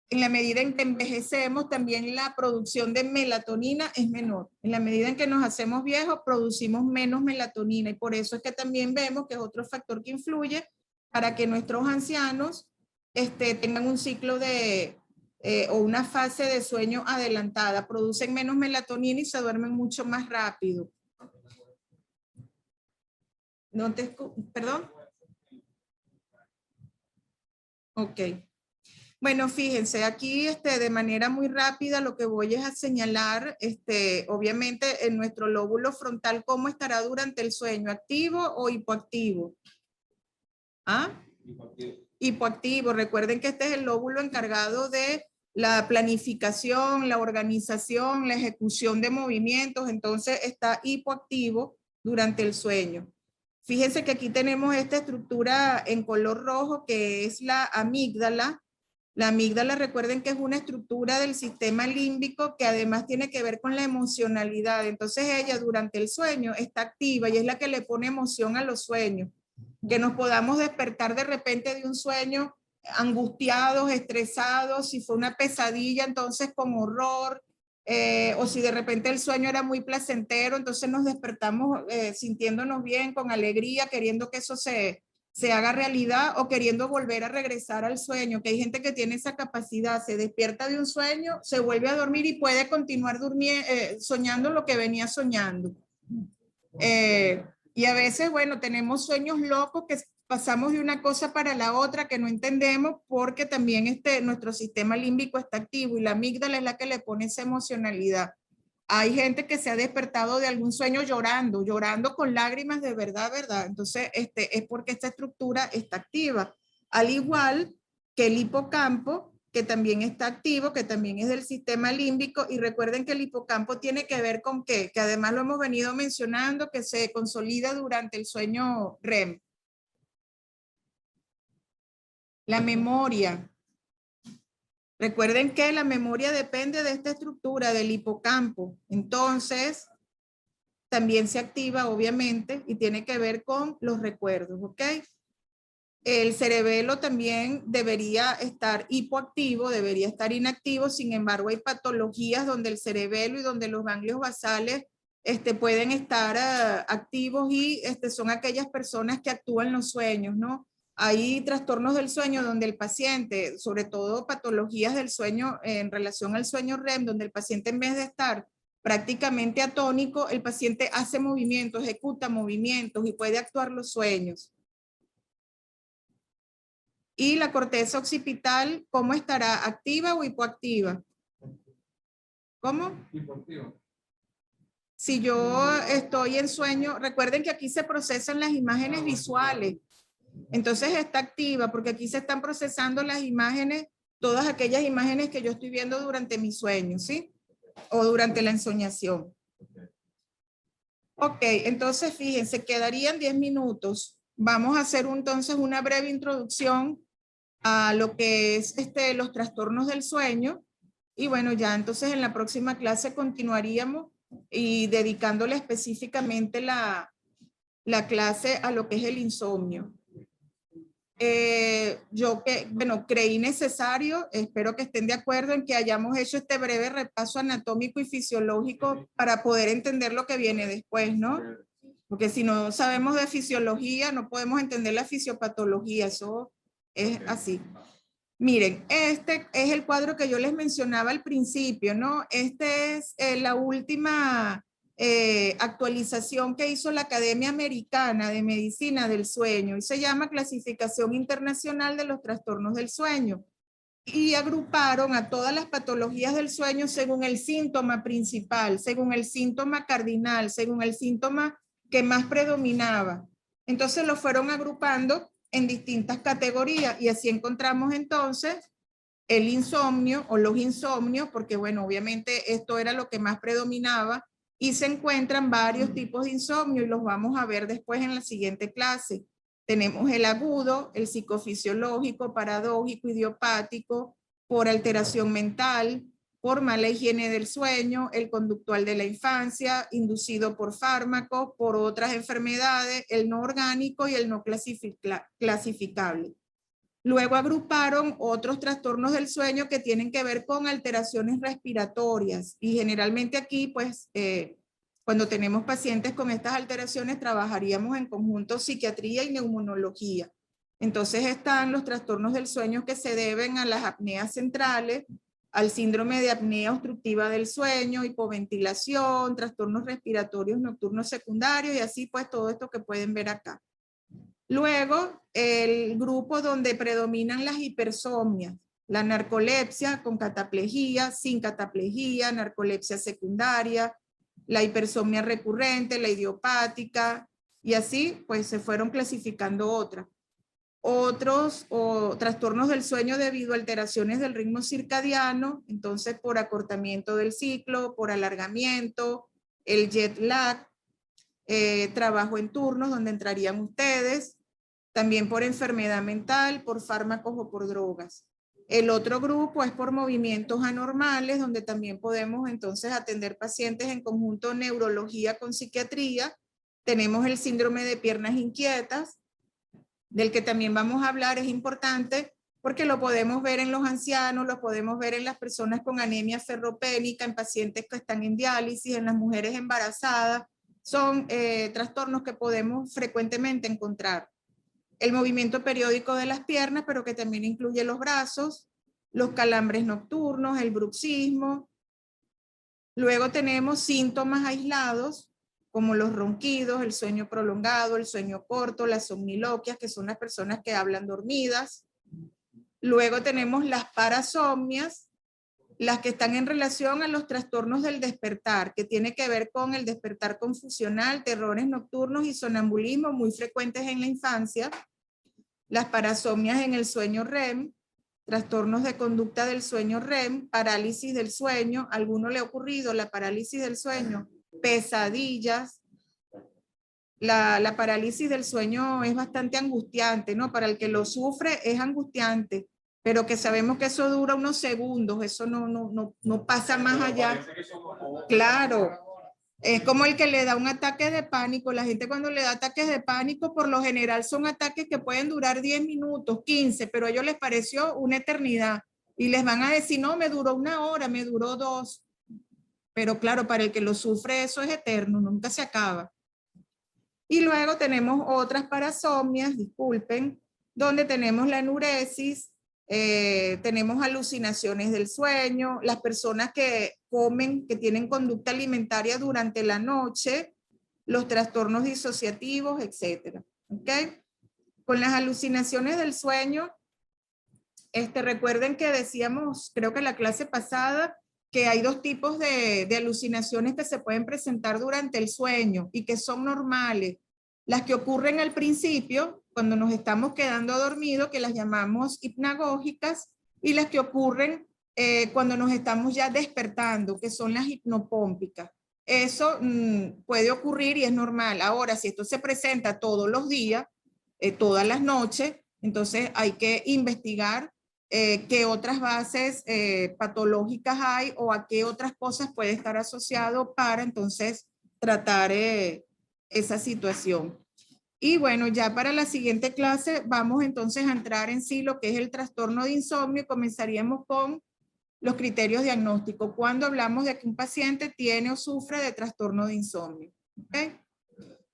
en la medida en que envejecemos, también la producción de melatonina es menor. En la medida en que nos hacemos viejos, producimos menos melatonina y por eso es que también vemos que es otro factor que influye para que nuestros ancianos tengan un ciclo o una fase de sueño adelantada. Producen menos melatonina y se duermen mucho más rápido. ¿Perdón? Ok. Bueno, fíjense, aquí de manera muy rápida lo que voy es a señalar, obviamente en nuestro lóbulo frontal, cómo estará durante el sueño, activo o hipoactivo. ¿Ah? Hipoactivo. Recuerden que este es el lóbulo encargado de la planificación, la organización, la ejecución de movimientos, entonces está hipoactivo durante el sueño. Fíjense que aquí tenemos esta estructura en color rojo que es la amígdala. La amígdala, recuerden que es una estructura del sistema límbico que además tiene que ver con la emocionalidad. Entonces ella durante el sueño está activa y es la que le pone emoción a los sueños. Que nos podamos despertar de repente de un sueño angustiados, estresados, si fue una pesadilla, entonces con horror, o si de repente el sueño era muy placentero, entonces nos despertamos sintiéndonos bien, con alegría, queriendo que eso se haga realidad o queriendo volver a regresar al sueño, que hay gente que tiene esa capacidad, se despierta de un sueño, se vuelve a dormir y puede continuar soñando lo que venía soñando. Y a veces, bueno, tenemos sueños locos que pasamos de una cosa para la otra que no entendemos porque también nuestro sistema límbico está activo y la amígdala es la que le pone esa emocionalidad. Hay gente que se ha despertado de algún sueño llorando con lágrimas de verdad, ¿verdad? Entonces, es porque esta estructura está activa. Al igual que el hipocampo, que también está activo, que también es del sistema límbico. Y recuerden que el hipocampo tiene que ver con qué, que además lo hemos venido mencionando, que se consolida durante el sueño REM. La memoria. Recuerden que la memoria depende de esta estructura del hipocampo. Entonces, también se activa, obviamente, y tiene que ver con los recuerdos, ¿ok? El cerebelo también debería estar hipoactivo, debería estar inactivo. Sin embargo, hay patologías donde el cerebelo y donde los ganglios basales pueden estar activos y son aquellas personas que actúan los sueños, ¿no? Hay trastornos del sueño donde el paciente, sobre todo patologías del sueño en relación al sueño REM, donde el paciente en vez de estar prácticamente atónico, el paciente hace movimientos, ejecuta movimientos y puede actuar los sueños. Y la corteza occipital, ¿cómo estará? ¿Activa o hipoactiva? ¿Cómo? Hipoactiva. Si yo estoy en sueño, recuerden que aquí se procesan las imágenes visuales. Entonces está activa porque aquí se están procesando las imágenes, todas aquellas imágenes que yo estoy viendo durante mi sueño, ¿sí? O durante la ensoñación. Ok, entonces fíjense, quedarían 10 minutos. Vamos a hacer entonces una breve introducción a lo que es los trastornos del sueño. Y bueno, ya entonces en la próxima clase continuaríamos y dedicándole específicamente la clase a lo que es el insomnio. Yo creí necesario, espero que estén de acuerdo en que hayamos hecho este breve repaso anatómico y fisiológico para poder entender lo que viene después, ¿no? Porque si no sabemos de fisiología, no podemos entender la fisiopatología, eso es así. Miren, este es el cuadro que yo les mencionaba al principio, ¿no? Este es la última actualización que hizo la Academia Americana de Medicina del Sueño y se llama Clasificación Internacional de los Trastornos del Sueño. Y agruparon a todas las patologías del sueño según el síntoma principal, según el síntoma cardinal, según el síntoma que más predominaba. Entonces lo fueron agrupando en distintas categorías y así encontramos entonces el insomnio o los insomnios, porque bueno, obviamente esto era lo que más predominaba y se encuentran varios tipos de insomnio y los vamos a ver después en la siguiente clase. Tenemos el agudo, el psicofisiológico, paradójico, idiopático, por alteración mental, por mala higiene del sueño, el conductual de la infancia, inducido por fármacos, por otras enfermedades, el no orgánico y el no clasificable. Luego agruparon otros trastornos del sueño que tienen que ver con alteraciones respiratorias. Y generalmente aquí, pues, cuando tenemos pacientes con estas alteraciones, trabajaríamos en conjunto psiquiatría y neumonología. Entonces están los trastornos del sueño que se deben a las apneas centrales, al síndrome de apnea obstructiva del sueño, hipoventilación, trastornos respiratorios nocturnos secundarios y así pues todo esto que pueden ver acá. Luego, el grupo donde predominan las hipersomnias, la narcolepsia con cataplejía, sin cataplejía, narcolepsia secundaria, la hipersomnia recurrente, la idiopática, y así pues se fueron clasificando otras. Otros trastornos del sueño debido a alteraciones del ritmo circadiano, entonces por acortamiento del ciclo, por alargamiento, el jet lag, trabajo en turnos donde entrarían ustedes, también por enfermedad mental, por fármacos o por drogas. El otro grupo es por movimientos anormales, donde también podemos entonces atender pacientes en conjunto neurología con psiquiatría. Tenemos el síndrome de piernas inquietas, del que también vamos a hablar, es importante porque lo podemos ver en los ancianos, lo podemos ver en las personas con anemia ferropénica, en pacientes que están en diálisis, en las mujeres embarazadas. Son trastornos que podemos frecuentemente encontrar. El movimiento periódico de las piernas, pero que también incluye los brazos, los calambres nocturnos, el bruxismo. Luego tenemos síntomas aislados, como los ronquidos, el sueño prolongado, el sueño corto, las somniloquias, que son las personas que hablan dormidas. Luego tenemos las parasomnias, las que están en relación a los trastornos del despertar, que tiene que ver con el despertar confusional, terrores nocturnos y sonambulismo muy frecuentes en la infancia. Las parasomnias en el sueño REM, trastornos de conducta del sueño REM, parálisis del sueño, ¿a alguno le ha ocurrido la parálisis del sueño? Pesadillas. La parálisis del sueño es bastante angustiante, ¿no? Para el que lo sufre es angustiante, pero que sabemos que eso dura unos segundos, eso no pasa más allá. Claro, es como el que le da un ataque de pánico. La gente cuando le da ataques de pánico, por lo general son ataques que pueden durar 10 minutos, 15, pero a ellos les pareció una eternidad. Y les van a decir, no, me duró 1 hora, me duró 2. Pero claro, para el que lo sufre eso es eterno, nunca se acaba. Y luego tenemos otras parasomnias, disculpen, donde tenemos la enuresis, tenemos alucinaciones del sueño, las personas que comen, que tienen conducta alimentaria durante la noche, los trastornos disociativos, etc. ¿Ok? Con las alucinaciones del sueño, recuerden que decíamos, creo que en la clase pasada, que hay 2 tipos de alucinaciones que se pueden presentar durante el sueño y que son normales. Las que ocurren al principio, cuando nos estamos quedando dormidos, que las llamamos hipnagógicas, y las que ocurren cuando nos estamos ya despertando, que son las hipnopómpicas. Eso puede ocurrir y es normal. Ahora, si esto se presenta todos los días, todas las noches, entonces hay que investigar qué otras bases patológicas hay o a qué otras cosas puede estar asociado para entonces tratar esa situación. Y bueno, ya para la siguiente clase vamos entonces a entrar en sí lo que es el trastorno de insomnio y comenzaríamos con los criterios diagnósticos. Cuando hablamos de que un paciente tiene o sufre de trastorno de insomnio. ¿Okay?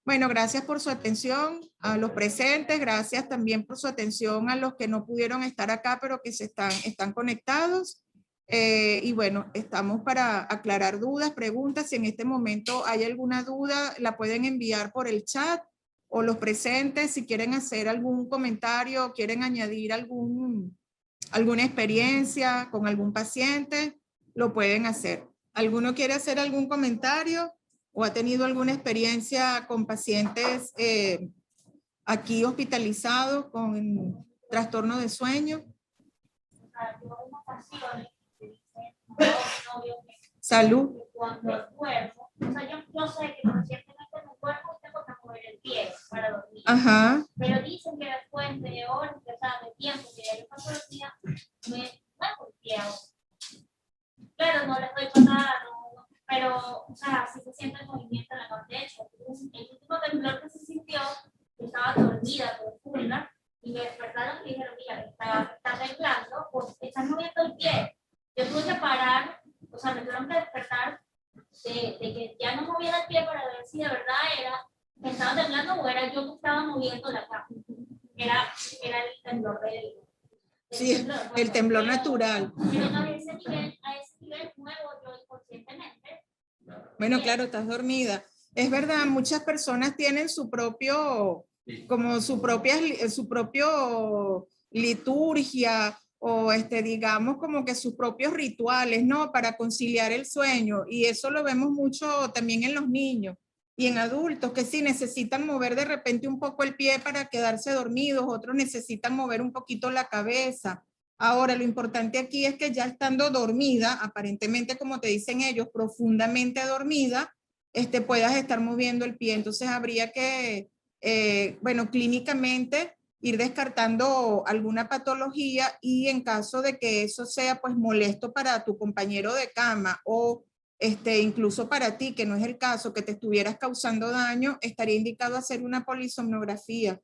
Bueno, gracias por su atención a los presentes, gracias también por su atención a los que no pudieron estar acá, pero que están conectados. Y bueno, estamos para aclarar dudas, preguntas. Si en este momento hay alguna duda, la pueden enviar por el chat o los presentes. Si quieren hacer algún comentario, quieren añadir alguna experiencia con algún paciente, lo pueden hacer. ¿Alguno quiere hacer algún comentario? ¿O ha tenido alguna experiencia con pacientes aquí hospitalizados con trastorno de sueño? Salud. Cuando duermo, o sea, yo sé que conscientemente en mi cuerpo tengo que mover el pie para dormir. Ajá. Pero dicen que después de horas, o sea, de tiempo que ya yo paso el día, me muevo el pie. Claro, no les doy patada, pero, o sea, sí se siente el movimiento en la noche. De hecho, el último temblor que se sintió, yo estaba dormida, profunda, y me despertaron y dijeron, mira, está moviendo la cama. Era el temblor del Sí, temblor, el bueno, temblor pero- natural. Pero a ese nivel muevo yo inconscientemente. Bueno, claro, estás dormida. Es verdad, muchas personas tienen su propio, como su propio liturgia o digamos como que sus propios rituales, ¿no? Para conciliar el sueño. Y eso lo vemos mucho también en los niños y en adultos, que sí necesitan mover de repente un poco el pie para quedarse dormidos, otros necesitan mover un poquito la cabeza. Ahora, lo importante aquí es que ya estando dormida, aparentemente como te dicen ellos, profundamente dormida, puedas estar moviendo el pie. Entonces habría que, bueno, clínicamente ir descartando alguna patología y en caso de que eso sea pues molesto para tu compañero de cama o incluso para ti, que no es el caso, que te estuvieras causando daño, estaría indicado hacer una polisomnografía,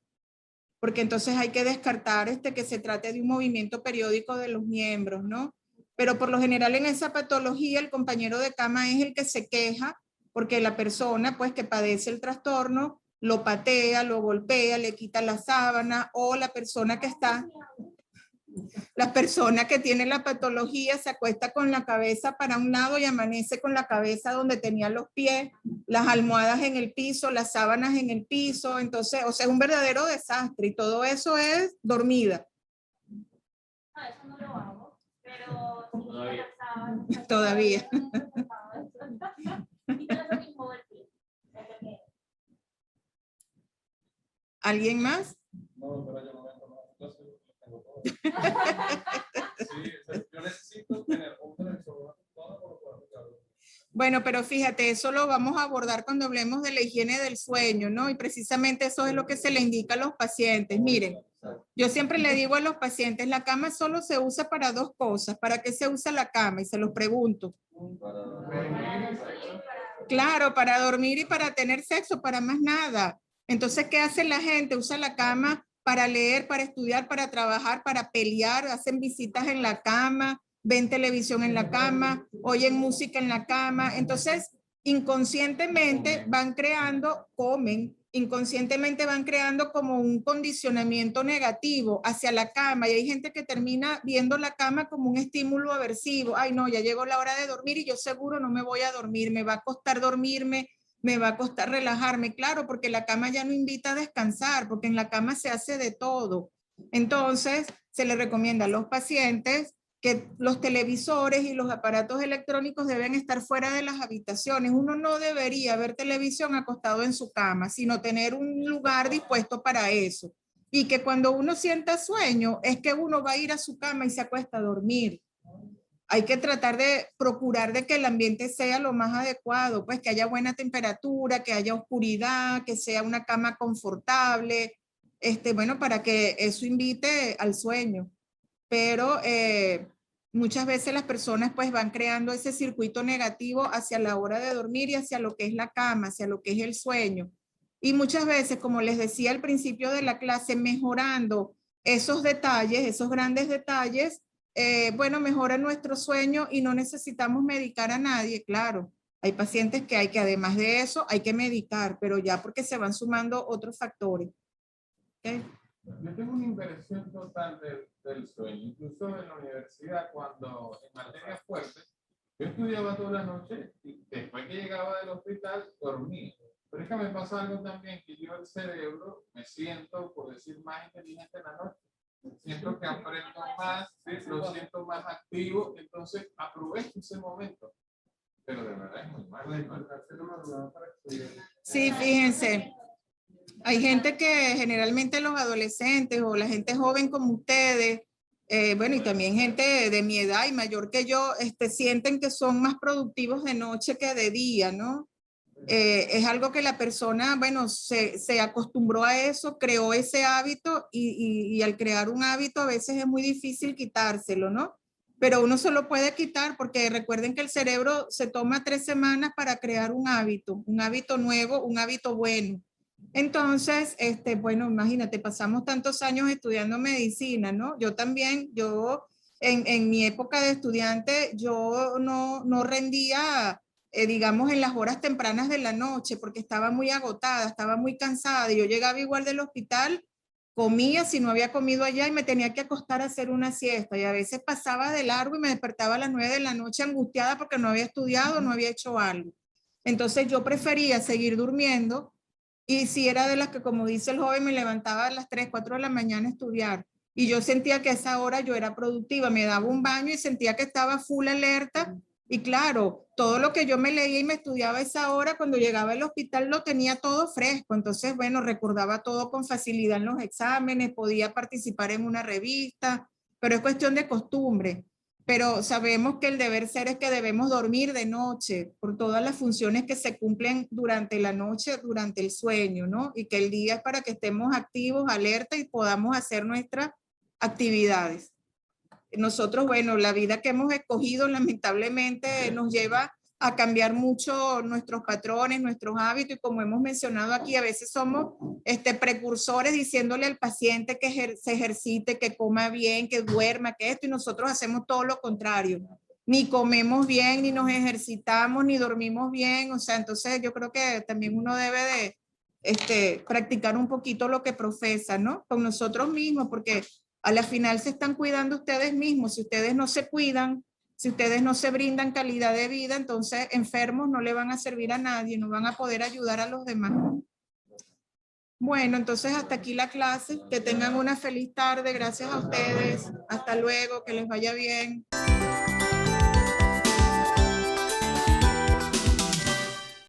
porque entonces hay que descartar que se trate de un movimiento periódico de los miembros, ¿no? Pero por lo general en esa patología el compañero de cama es el que se queja porque la persona pues que padece el trastorno lo patea, lo golpea, le quita la sábana o la persona que tiene la patología se acuesta con la cabeza para un lado y amanece con la cabeza donde tenía los pies, las almohadas en el piso, las sábanas en el piso. Entonces, o sea, es un verdadero desastre y todo eso es dormida. No, eso no lo hago, pero sí Todavía. Todavía. Y te lo mismo el pie. ¿Alguien más? No, pero yo no me tomo las clases, tengo todo. Sí, o sea, yo necesito tener un televisor todo por poder aplicarlo. Bueno, pero fíjate, eso lo vamos a abordar cuando hablemos de la higiene del sueño, ¿no? Y precisamente eso es lo que se le indica a los pacientes. Miren, yo siempre le digo a los pacientes, la cama solo se usa para dos cosas. ¿Para qué se usa la cama? Y se los pregunto. Claro, para dormir y para tener sexo, para más nada. Entonces, ¿qué hace la gente? Usa la cama para leer, para estudiar, para trabajar, para pelear, hacen visitas en la cama, ven televisión en la cama, oyen música en la cama. Entonces, inconscientemente van creando, comen, inconscientemente van creando como un condicionamiento negativo hacia la cama y hay gente que termina viendo la cama como un estímulo aversivo. Ay, no, ya llegó la hora de dormir y yo seguro no me voy a dormir, me va a costar dormirme, me va a costar relajarme, claro, porque la cama ya no invita a descansar, porque en la cama se hace de todo. Entonces, se le recomienda a los pacientes que los televisores y los aparatos electrónicos deben estar fuera de las habitaciones. Uno no debería ver televisión acostado en su cama, sino tener un lugar dispuesto para eso. Y que cuando uno sienta sueño, es que uno va a ir a su cama y se acuesta a dormir. Hay que tratar de procurar de que el ambiente sea lo más adecuado, pues que haya buena temperatura, que haya oscuridad, que sea una cama confortable, bueno, para que eso invite al sueño. Pero muchas veces las personas pues van creando ese circuito negativo hacia la hora de dormir y hacia lo que es la cama, hacia lo que es el sueño. Y muchas veces, como les decía al principio de la clase, mejorando esos detalles, esos grandes detalles, bueno, mejora nuestro sueño y no necesitamos medicar a nadie, claro. Hay pacientes que hay que, además de eso, hay que medicar, pero ya porque se van sumando otros factores. ¿Okay? Yo tengo una inversión total del sueño, incluso en la universidad, cuando en materias fuertes, yo estudiaba toda la noche y después que llegaba del hospital dormía. Pero es que me pasa algo también, que yo el cerebro me siento, por decir, más inteligente en la noche. Siento que aprendo más, lo siento más activo, entonces aprovecho ese momento. Pero de verdad es muy malo. Sí, fíjense. Hay gente que generalmente los adolescentes o la gente joven como ustedes, bueno, y también gente de mi edad y mayor que yo, sienten que son más productivos de noche que de día, ¿no? Es algo que la persona, bueno, se acostumbró a eso, creó ese hábito y al crear un hábito a veces es muy difícil quitárselo, ¿no? Pero uno se lo puede quitar porque recuerden que el cerebro se toma 3 semanas para crear un hábito nuevo, un hábito bueno. Entonces, bueno, imagínate, pasamos tantos años estudiando medicina, ¿no? Yo también, en mi época de estudiante, yo no rendía digamos, en las horas tempranas de la noche, porque estaba muy agotada, estaba muy cansada, y yo llegaba igual del hospital, comía si no había comido allá y me tenía que acostar a hacer una siesta, y a veces pasaba de largo y me despertaba a las 9 de la noche angustiada porque no había estudiado, no había hecho algo. Entonces yo prefería seguir durmiendo, y si era de las que, como dice el joven, me levantaba a las 3, 4 de la mañana a estudiar, y yo sentía que a esa hora yo era productiva, me daba un baño y sentía que estaba full alerta. Y claro, todo lo que yo me leía y me estudiaba a esa hora, cuando llegaba al hospital lo tenía todo fresco. Entonces, bueno, recordaba todo con facilidad en los exámenes, podía participar en una revista, pero es cuestión de costumbre. Pero sabemos que el deber ser es que debemos dormir de noche por todas las funciones que se cumplen durante la noche, durante el sueño, ¿no? Y que el día es para que estemos activos, alerta y podamos hacer nuestras actividades. Nosotros, bueno, la vida que hemos escogido lamentablemente nos lleva a cambiar mucho nuestros patrones, nuestros hábitos, y como hemos mencionado aquí, a veces somos precursores diciéndole al paciente que se ejercite, que coma bien, que duerma, que esto, y nosotros hacemos todo lo contrario. Ni comemos bien, ni nos ejercitamos, ni dormimos bien. O sea, entonces yo creo que también uno debe de practicar un poquito lo que profesa, ¿no? Con nosotros mismos, porque a la final se están cuidando ustedes mismos. Si ustedes no se cuidan, si ustedes no se brindan calidad de vida, entonces enfermos no le van a servir a nadie, no van a poder ayudar a los demás. Bueno, entonces hasta aquí la clase. Que tengan una feliz tarde. Gracias a ustedes. Hasta luego, que les vaya bien.